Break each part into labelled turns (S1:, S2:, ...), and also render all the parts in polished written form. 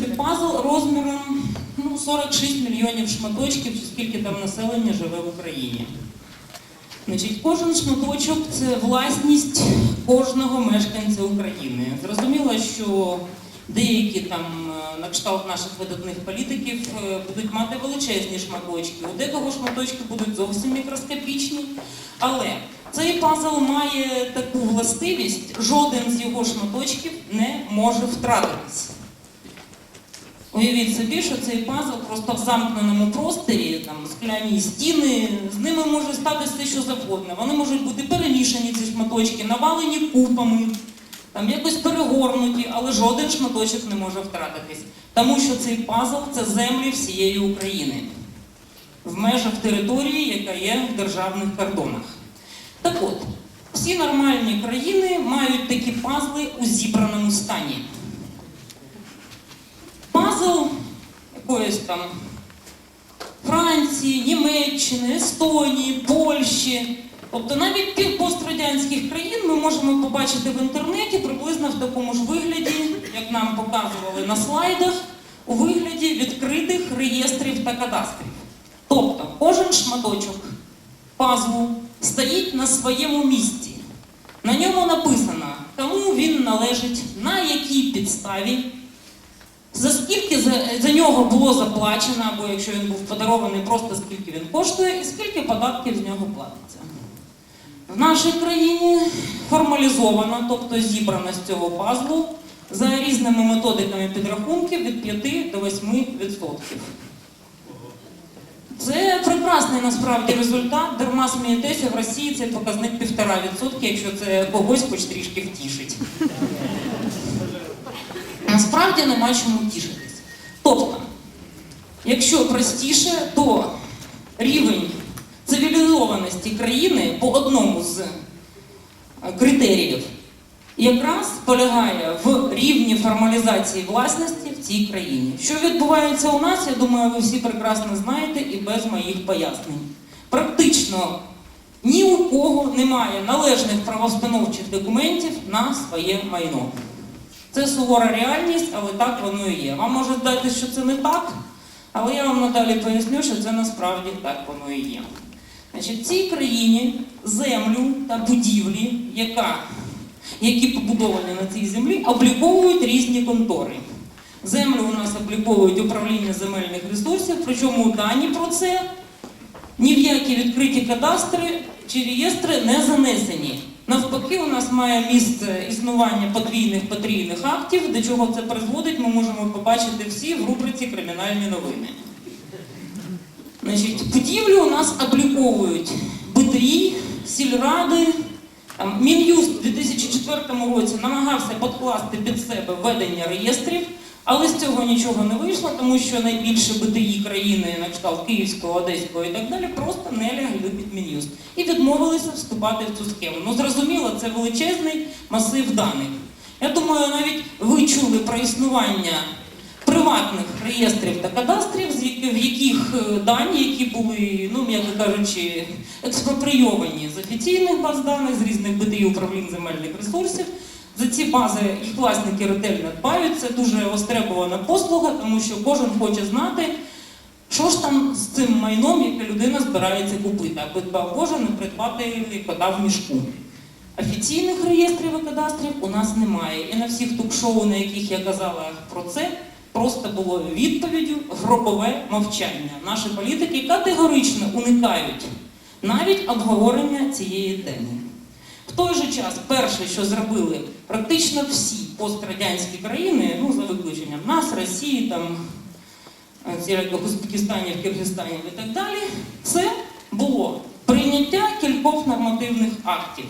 S1: принципі, пазл розміром 46 мільйонів шматочків, чи скільки там населення живе в Україні. Значить, кожен шматочок – це власність кожного мешканця України. Зрозуміло, що деякі там на кшталт наших видатних політиків будуть мати величезні шматочки, у декого шматочки будуть зовсім мікроскопічні, але цей пазл має таку властивість, жоден з його шматочків не може втратитись. Уявіть собі, що цей пазл просто в замкненому просторі, там скляні стіни, з ними може стати все, що завгодно. Вони можуть бути перемішані, ці шматочки, навалені купами, там якось перегорнуті, але жоден шматочок не може втратитись. Тому що цей пазл – це землі всієї України. В межах території, яка є в державних кордонах. Так от, всі нормальні країни мають такі пазли у зібраному стані. Пазл якоїсь там Франції, Німеччини, Естонії, Польщі, тобто навіть пострадянських країн ми можемо побачити в інтернеті приблизно в такому ж вигляді, як нам показували на слайдах, у вигляді відкритих реєстрів та кадастрів. Тобто кожен шматочок пазлу стоїть на своєму місці. На ньому написано, кому він належить, на якій підставі, за скільки за нього було заплачено, або якщо він був подарований, просто скільки він коштує, і скільки податків з нього платиться. В нашій країні формалізовано, тобто зібрано з цього пазлу, за різними методиками підрахунків від 5 до 8%. Це прекрасний насправді результат, дарма смієтеся, в Росії це показник 1,5%, якщо це когось хоч трішки втішить. Насправді нема чому тішитись. Тобто, якщо простіше, то рівень цивілізованості країни по одному з критеріїв якраз полягає в рівні формалізації власності в цій країні. Що відбувається у нас, я думаю, ви всі прекрасно знаєте і без моїх пояснень. Практично ні у кого немає належних правовстановчих документів на своє майно. Це сувора реальність, але так воно і є. Вам може здатися, що це не так, але я вам надалі поясню, що це насправді так воно і є. Значить, в цій країні землю та будівлі, які побудовані на цій землі, обліковують різні контори. Землю у нас обліковують управління земельних ресурсів, причому дані про це ні в які відкриті кадастри чи реєстри не занесені. Навпаки, у нас має місце існування подвійних потрійних актів, до чого це призводить, ми можемо побачити всі в рубриці «Кримінальні новини». Значить, будівлі у нас обліковують БТІ, сільради. Мін'юст у 2004 році намагався підкласти під себе ведення реєстрів, але з цього нічого не вийшло, тому що найбільше БТІ країни, на кшталт Київського, Одеського і так далі, просто не лягли під Мін'юст і відмовилися вступати в цю схему. Ну, зрозуміло, це величезний масив даних. Я думаю, навіть ви чули про існування приватних реєстрів та кадастрів, в яких дані, які були, м'яко кажучи, експропрійовані з офіційних баз даних, з різних БТІ управлінь земельних ресурсів. За ці бази їх власники ретельно дбають, це дуже востребована послуга, тому що кожен хоче знати, що ж там з цим майном, яке людина збирається купити, аби дбав Боже не придбати кота в мішку. Офіційних реєстрів і кадастрів у нас немає. І на всіх ток-шоу, на яких я казала про це, просто було відповіддю гробове мовчання. Наші політики категорично уникають навіть обговорення цієї теми. В той же час перше, що зробили практично всі пострадянські країни, за виключенням нас, Росії, там, Узбекистанів, Киргизстанів і так далі, це було прийняття кількох нормативних актів.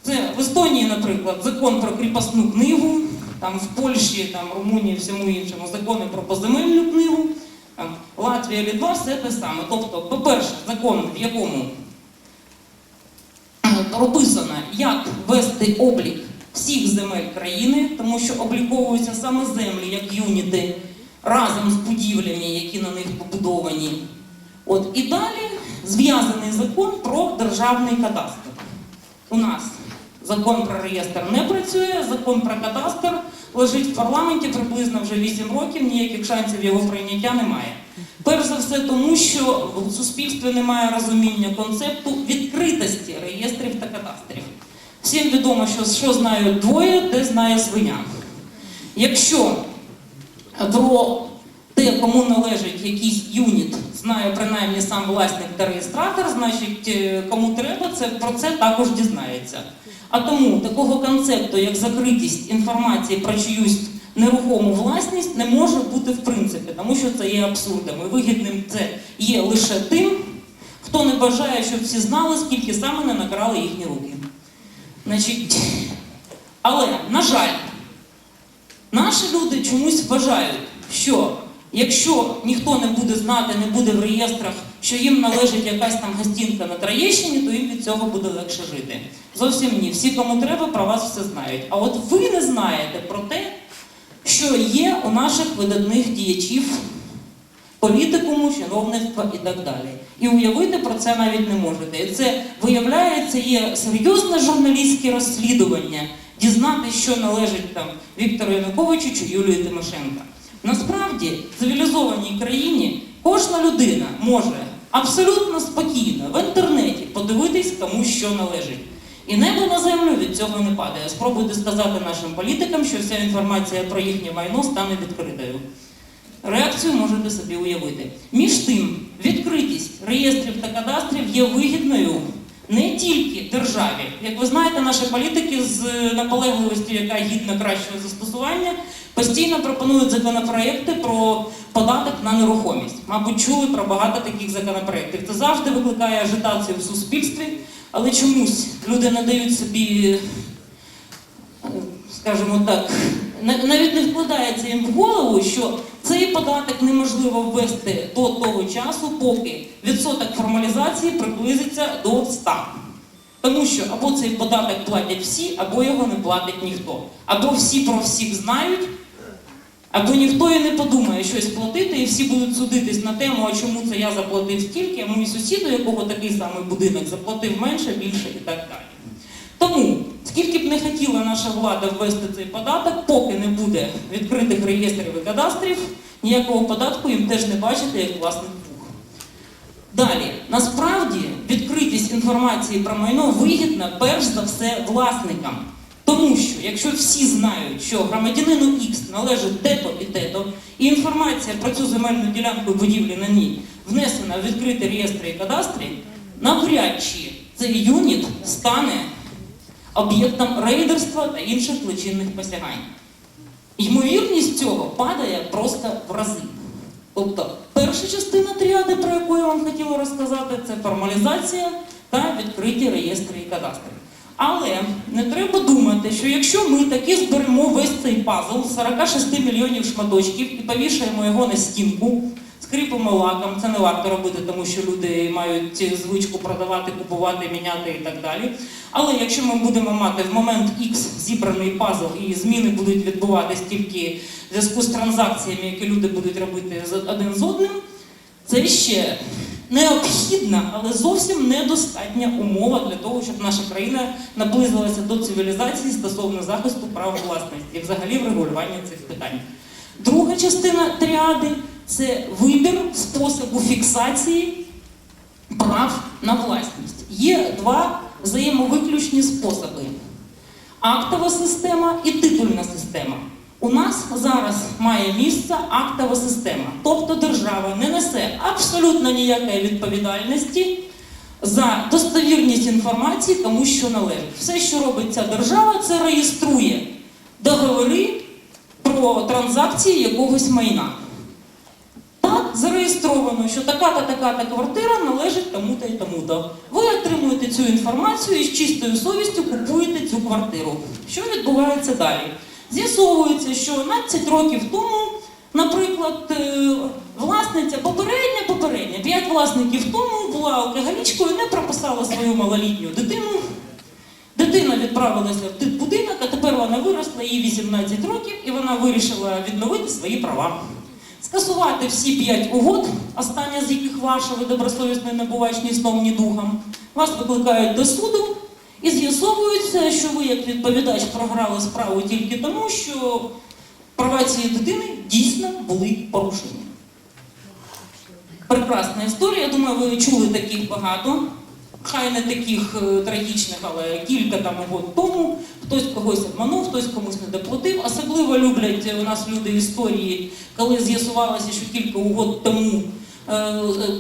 S1: Це в Естонії, наприклад, закон про кріпосну книгу, там в Польщі, там, Румунії, всьому іншому закони про поземельну книгу, там, Латвія, Литва, все те саме. Тобто, по-перше, закон, в якому прописано, як вести облік всіх земель країни, тому що обліковуються саме землі, як юніти, разом з будівлями, які на них побудовані. І далі зв'язаний закон про державний кадастр. У нас закон про реєстр не працює, закон про кадастр лежить в парламенті приблизно вже 8 років, ніяких шансів його прийняття немає. Перш за все тому, що в суспільстві немає розуміння концепту відкритості реєстрів та кадастрів. Всім відомо, що знають двоє, те знає свиня. Якщо про те, кому належить якийсь юніт, знає принаймні сам власник та реєстратор, значить, кому треба, про це також дізнається. А тому такого концепту, як закритість інформації про чиюсь нерухому власність, не може бути в принципі, тому що це є абсурдом. І вигідним це є лише тим, хто не бажає, щоб всі знали, скільки саме не накрали їхні руки. Значить, але, на жаль, наші люди чомусь вважають, що якщо ніхто не буде знати, не буде в реєстрах, що їм належить якась там гостинка на Троєщині, то їм від цього буде легше жити. Зовсім ні. Всі, кому треба, про вас все знають. А от ви не знаєте про те, що є у наших видатних діячів політикуму, чиновництва і так далі. І уявити про це навіть не можете. І це, виявляється, є серйозне журналістське розслідування, дізнатися, що належить там Віктору Януковичу чи Юлії Тимошенко. Насправді, в цивілізованій країні кожна людина може абсолютно спокійно в інтернеті подивитись, кому що належить. І небо на землю від цього не падає. Спробуйте сказати нашим політикам, що вся інформація про їхнє майно стане відкритою. Реакцію можете собі уявити. Між тим, відкритість реєстрів та кадастрів є вигідною не тільки державі. Як ви знаєте, наші політики з наполегливістю, яка гідна кращого застосування, постійно пропонують законопроекти про податок на нерухомість. Мабуть, чули про багато таких законопроєктів. Це завжди викликає ажитацію в суспільстві, але чомусь люди не дають собі, скажімо так, навіть не вкладається їм в голову, що цей податок неможливо ввести до того часу, поки відсоток формалізації приблизиться до 100. Тому що або цей податок платять всі, або його не платить ніхто. Або всі про всіх знають, або ніхто і не подумає щось платити, і всі будуть судитись на тему, а чому це я заплатив стільки, а мій сусід, у якого такий самий будинок, заплатив менше, більше і так далі. Тому, скільки б не хотіла наша влада ввести цей податок, поки не буде відкритих реєстрів і кадастрів, ніякого податку їм теж не бачити, як власник вух. Далі, насправді, відкритість інформації про майно вигідна перш за все власникам. Тому що, якщо всі знають, що громадянину Х належить те-то і те-то, і інформація про цю земельну ділянку будівлі на ній внесена в відкриті реєстри і кадастри, навряд чи цей юніт стане об'єктом рейдерства та інших злочинних посягань. Ймовірність цього падає просто в рази. Тобто, перша частина тріади, про яку я вам хотіла розказати, це формалізація та відкриті реєстри і кадастри. Але не треба думати, що якщо ми таки зберемо весь цей пазл з 46 мільйонів шматочків і повішаємо його на стінку, скріпимо лаком, це не варто робити, тому що люди мають звичку продавати, купувати, міняти і так далі. Але якщо ми будемо мати в момент X зібраний пазл і зміни будуть відбуватись тільки в зв'язку з транзакціями, які люди будуть робити один з одним, це ще необхідна, але зовсім недостатня умова для того, щоб наша країна наблизилася до цивілізації стосовно захисту прав власності і взагалі врегулювання цих питань. Друга частина тріади – це вибір способу фіксації прав на власність. Є два взаємовиключні способи – актова система і титульна система. У нас зараз має місце актова система, тобто держава не несе абсолютно ніякої відповідальності за достовірність інформації, кому що належить. Все, що робить ця держава, це реєструє договори про транзакції якогось майна. Так, зареєстровано, що така-та, така-та квартира належить тому-то і тому-то. Ви отримуєте цю інформацію і з чистою совістю купуєте цю квартиру. Що відбувається далі? З'ясовується, що 11 років тому, наприклад, власниця попередня, 5 власників тому була алкоголічкою, не прописала свою малолітню дитину. Дитина відправилася в дитбудинок, а тепер вона виросла, їй 18 років, і вона вирішила відновити свої права. Скасувати всі 5 угод, остання з яких ваша, ви добросовісно не буваєш ні сном, ні духом. Вас викликають до суду, І з'ясовується, що ви, як відповідач, програли справу тільки тому, що права цієї дитини дійсно були порушені. Прекрасна історія, я думаю, ви чули таких багато. Хай не таких трагічних, але кілька там угод тому. Хтось когось обманув, хтось комусь не доплатив. Особливо люблять у нас люди історії, коли з'ясувалося, що кілька угод тому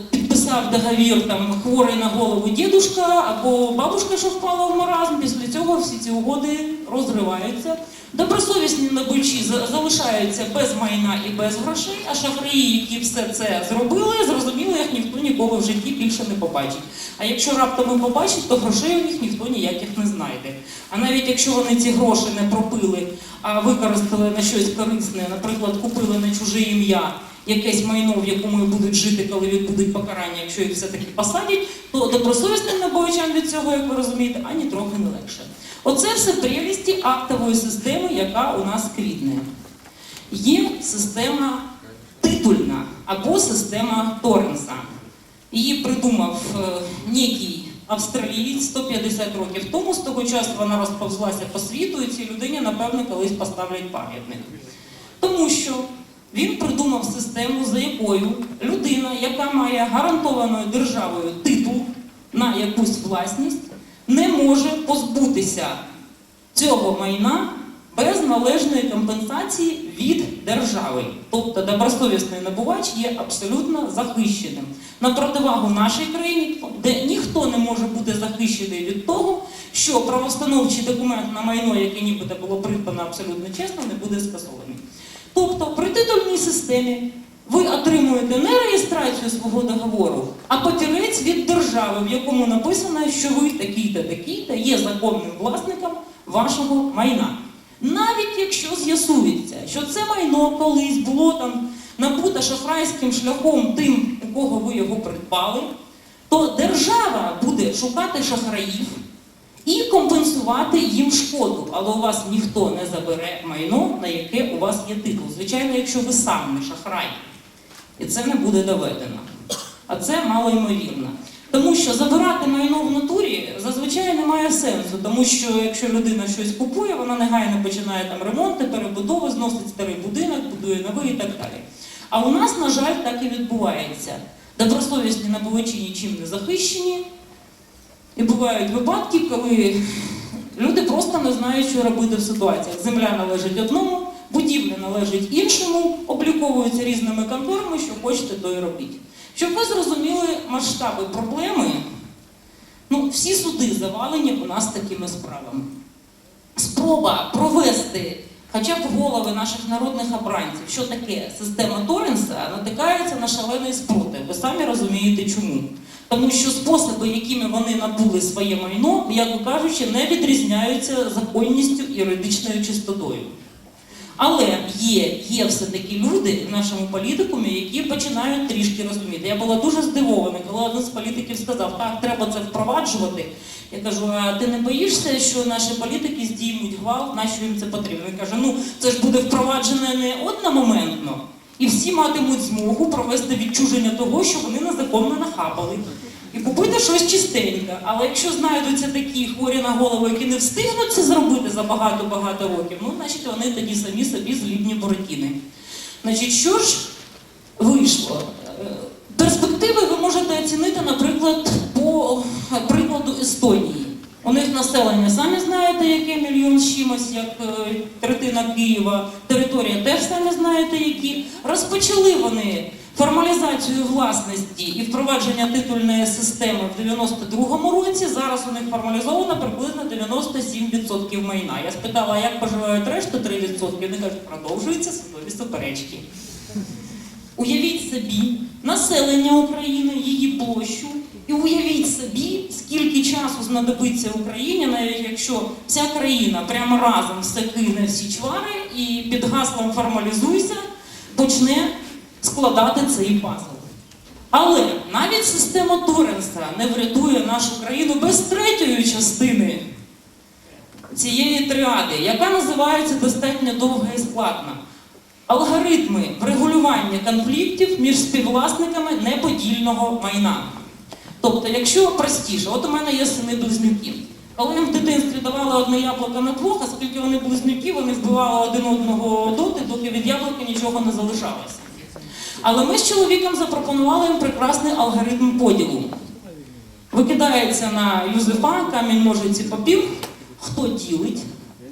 S1: підписав договір там хворий на голову дідушка або бабушка, що впала в маразм. Після цього всі ці угоди розриваються. Добросовісні набувачі залишаються без майна і без грошей, а шахраї, які все це зробили, зрозуміло, їх ніхто ніколи в житті більше не побачить. А якщо раптом і побачить, то грошей у них ніхто ніяких не знайде. А навіть якщо вони ці гроші не пропили, а використали на щось корисне, наприклад, купили на чуже ім'я якесь майно, в якому будуть жити, коли відбудуть покарання, якщо їх все-таки посадять, то добросовісним набувачам від цього, як ви розумієте, ані трохи не легше. Оце все прелісті актової системи, яка у нас квітне. Є система титульна або система Торренса. Її придумав некий австралієць 150 років тому, з того часу вона розповзлася по світу, і цій людині, напевно, колись поставлять пам'ятник. Тому що він придумав систему, за якою людина, яка має гарантованою державою титул на якусь власність, не може позбутися цього майна без належної компенсації від держави. Тобто добросовісний набувач є абсолютно захищеним. На противагу нашій країні, де ніхто не може бути захищений від того, що правоустановчий документ на майно, яке нібито було придбано абсолютно чесно, не буде скасований. Тобто при титульній системі ви отримуєте не реєстрацію свого договору, а папірець від держави, в якому написано, що ви такий-то, такий-то є законним власником вашого майна. Навіть якщо з'ясується, що це майно колись було там набуто шахрайським шляхом тим, у кого ви його придбали, то держава буде шукати шахраїв і компенсувати їм шкоду, але у вас ніхто не забере майно, на яке у вас є титул. Звичайно, якщо ви сам не шахрай. І це не буде доведено. А це малоймовірно. Тому що забирати майно в натурі зазвичай немає сенсу, тому що якщо людина щось купує, вона негайно починає там ремонти, перебудови, зносить старий будинок, будує новий і так далі. А у нас, на жаль, так і відбувається. Добросовісні набувачі нічим не захищені, і бувають випадки, коли люди просто не знають, що робити в ситуаціях. Земля належить одному, будівля належить іншому, обліковуються різними конторами, що хочете, то і робіть. Щоб ви зрозуміли масштаби проблеми, всі суди завалені у нас такими справами. Спроба провести хоча б голови наших народних обранців, що таке система Торренса, натикається на шалений спротив. Ви самі розумієте чому. Тому що способи, якими вони набули своє майно, м'яко кажучи, не відрізняються законністю і юридичною чистотою. Але є все-таки люди в нашому політикумі, які починають трішки розуміти. Я була дуже здивована, коли один з політиків сказав, так, треба це впроваджувати. Я кажу, а ти не боїшся, що наші політики здіймуть гвалт, нащо їм це потрібно? Він каже, це ж буде впроваджено не одномоментно, і всі матимуть змогу провести відчуження того, що вони незаконно нахапали. І купити щось чистеньке. Але якщо знайдуться такі хворі на голову, які не встигнуть це зробити за багато-багато років, значить вони тоді самі собі злібні буратіни. Значить, що ж вийшло? Перспективи ви можете оцінити, наприклад, по прикладу Естонії. У них населення, самі знаєте, яке, 1 мільйон з чимось, як третина Києва, територія теж самі знаєте, які. Розпочали вони формалізацію власності і впровадження титульної системи в 92-му році, зараз у них формалізовано приблизно 97% майна. Я спитала, як поживають решту 3%, вони кажуть, продовжуються судові суперечки. Уявіть собі населення України, її площу, і уявіть собі, скільки часу знадобиться Україні, навіть якщо вся країна прямо разом все кине всі чвари і під гаслом «формалізуйся» почне складати цей пазл. Але навіть система Торренса не врятує нашу країну без третьої частини цієї тріади, яка називається достатньо довга і складна. Алгоритми врегулювання конфліктів між співвласниками неподільного майна. Тобто, якщо простіше, от у мене є сини-близнюки. Коли їм в дитинстві давали одне яблуко на двох, оскільки вони близнюки, вони вбивали один одного доки від яблука нічого не залишалося. Але ми з чоловіком запропонували їм прекрасний алгоритм поділу. Викидається на Юзефа камінь, ножиці, папір, хто ділить,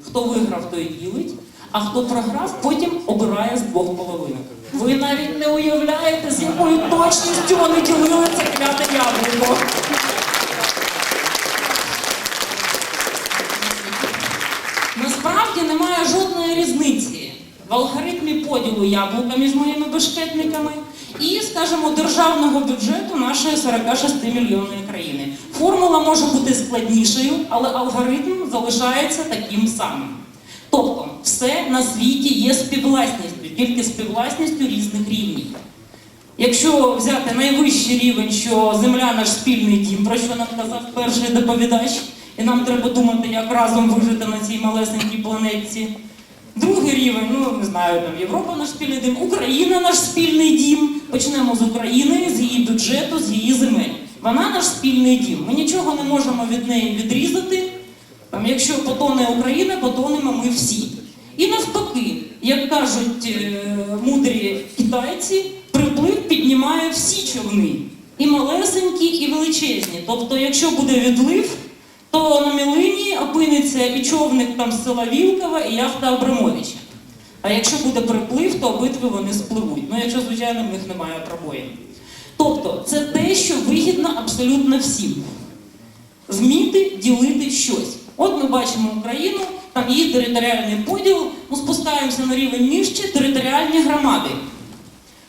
S1: хто виграв, той ділить, а хто програв, потім обирає з двох половинок. Ви навіть не уявляєте, з якою точністю вони ділили це кляте яблуко. Насправді немає жодної різниці в алгоритмі поділу яблука між моїми бешкетниками і, скажімо, державного бюджету нашої 46-мільйонної країни. Формула може бути складнішою, але алгоритм залишається таким самим. Тобто, все на світі є співвласністю, тільки співвласністю різних рівнів. Якщо взяти найвищий рівень, що земля наш спільний дім, про що нам казав перший доповідач, і нам треба думати, як разом вижити на цій малесенькій планетці. Другий рівень, не знаю, там Європа наш спільний дім, Україна наш спільний дім. Почнемо з України, з її бюджету, з її земель. Вона наш спільний дім. Ми нічого не можемо від неї відрізати. Якщо потоне Україна, потонемо ми всі. І навпаки, як кажуть мудрі китайці, приплив піднімає всі човни. І малесенькі, і величезні. Тобто, якщо буде відлив, то на мілині опиниться і човник там з села Вілково, і яхта Абрамовича. А якщо буде приплив, то обидві вони спливуть. Якщо, звичайно, в них немає пробоїн. Тобто, це те, що вигідно абсолютно всім. Вміти ділити щось. От ми бачимо Україну, там її територіальний поділ, спускаємося на рівень нижче, територіальні громади.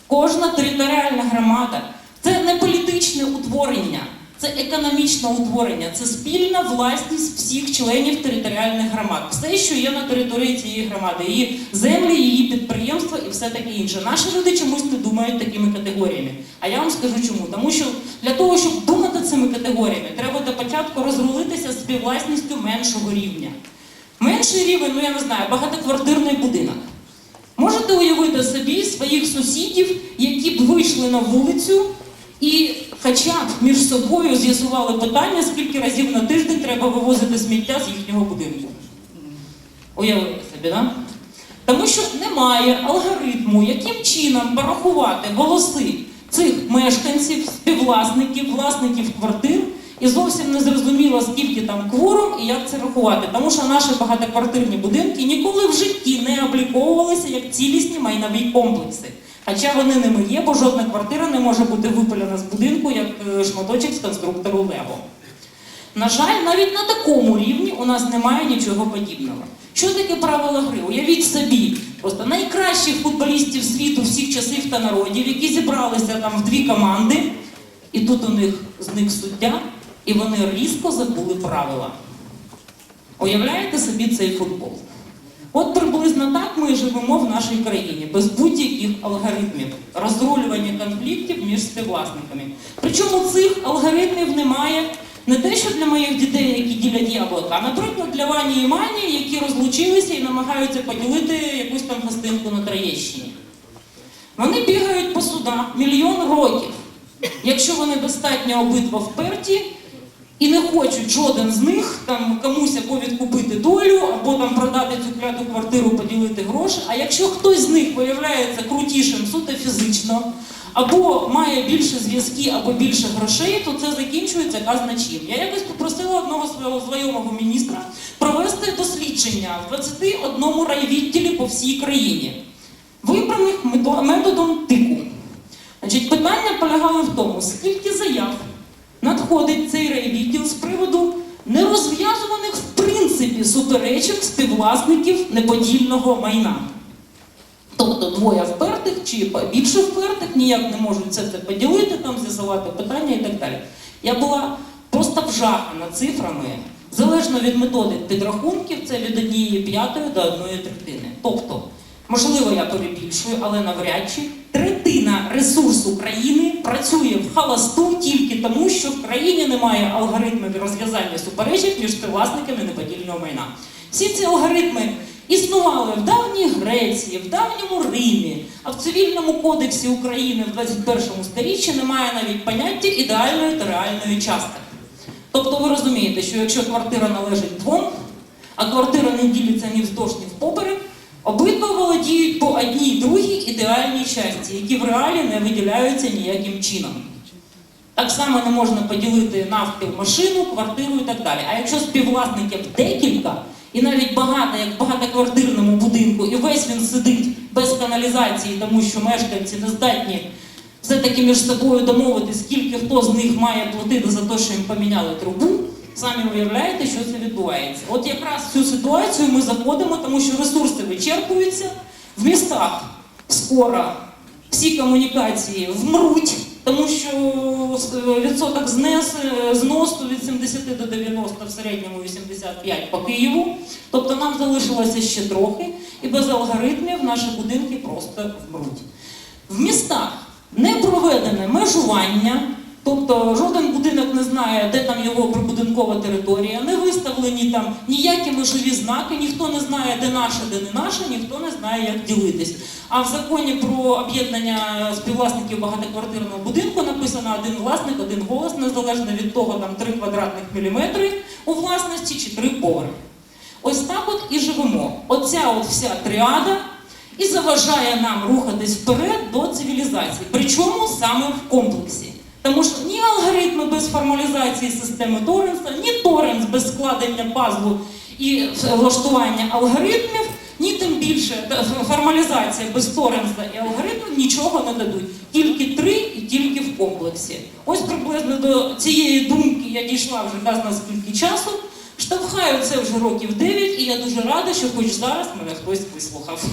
S1: Кожна територіальна громада – це не політичне утворення, це економічне утворення, це спільна власність всіх членів територіальних громад. Все, що є на території цієї громади, її землі, її підприємства і все таке інше. Наші люди чомусь не думають такими категоріями. А я вам скажу чому. Тому що для того, щоб думати цими категоріями, треба до початку розрулитися з співвласністю меншого рівня. Менший рівень, я не знаю, багатоквартирний будинок. Можете уявити собі своїх сусідів, які б вийшли на вулицю і хоча б між собою з'ясували питання, скільки разів на тиждень треба вивозити сміття з їхнього будинку. Уявили собі, так? Тому що немає алгоритму, яким чином порахувати голоси цих мешканців, співвласників, власників квартир, і зовсім не зрозуміло, скільки там кворум і як це рахувати. Тому що наші багатоквартирні будинки ніколи в житті не обліковувалися як цілісні майнові комплекси. Хоча вони ними є, бо жодна квартира не може бути випалена з будинку, як шматочок з конструктору Лего. На жаль, навіть на такому рівні у нас немає нічого подібного. Що таке правила гри? Уявіть собі, просто найкращих футболістів світу всіх часів та народів, які зібралися там в дві команди, і тут у них зник суддя, і вони різко забули правила. Уявляєте собі цей футбол? От приблизно так ми живемо в нашій країні, без будь-яких алгоритмів розрулювання конфліктів між співвласниками. Причому цих алгоритмів немає не те, що для моїх дітей, які ділять яблука, а, наприклад, для Вані і Мані, які розлучилися і намагаються поділити якусь там гостинку на Троєщині. Вони бігають по судах мільйон років. Якщо вони достатньо обидва вперті, і не хочуть жоден з них там комусь або відкупити долю, або там продати цю кляту квартиру, поділити гроші. А якщо хтось з них виявляється крутішим суто фізично, або має більше зв'язки, або більше грошей, то це закінчується казна чим. Я якось попросила одного свого знайомого міністра провести дослідження в 21 райвідділі по всій країні, вибраних методом тику. Значить, питання полягало в тому, скільки заяв надходить цей райвідділ з приводу нерозв'язуваних в принципі суперечок співвласників неподільного майна. Тобто двоє впертих чи більше впертих ніяк не можуть це поділити, там з'ясувати питання і так далі. Я була просто вжахана цифрами, залежно від методик підрахунків, це від 1/5 до 1/3. Тобто, можливо, я перебільшую, але навряд чи третина ресурсу країни працює в холосту тільки тому, що в країні немає алгоритмів розв'язання суперечок між співвласниками неподільного майна. Всі ці алгоритми існували в давній Греції, в давньому Римі, а в Цивільному кодексі України в 21 сторіччі немає навіть поняття ідеальної та реальної частки. Тобто ви розумієте, що якщо квартира належить двом, а квартира не ділиться ні вздовж, ні впоперек, обидва володіють по одній другій ідеальній часті, які в реалі не виділяються ніяким чином. Так само не можна поділити навпіл машину, квартиру і так далі. А якщо співвласників декілька, і навіть багато, як в багатоквартирному будинку, і весь він сидить без каналізації, тому що мешканці не здатні все-таки між собою домовити, скільки хто з них має платити за те, що їм поміняли трубу, самі уявляєте, що це відбувається. От якраз в цю ситуацію ми заходимо, тому що ресурси вичерпуються, в містах скоро всі комунікації вмруть, тому що відсоток зносу від 70 до 90, в середньому 85 по Києву. Тобто нам залишилося ще трохи, і без алгоритмів наші будинки просто вмруть. В містах не проведене межування, тобто жоден будинок не знає, де там його прибудинкова територія, не виставлені там ніякі межові знаки, ніхто не знає, де наше, де не наше, ніхто не знає, як ділитись. А в законі про об'єднання співвласників багатоквартирного будинку написано один власник, один голос, незалежно від того, там 3 квадратних міліметри у власності чи 3 поверхи. Ось так от і живемо. Оця от вся тріада і заважає нам рухатись вперед до цивілізації. Причому саме в комплексі. Тому що ні алгоритми без формалізації системи Торренса, ні Торренс без складення пазлу і влаштування алгоритмів, ні тим більше формалізація без Торренса і алгоритмів нічого не дадуть. Тільки 3 і тільки в комплексі. Ось приблизно до цієї думки я дійшла вже казано скільки часу. Штовхаю це вже років 9, і я дуже рада, що хоч зараз мене хтось вислухав.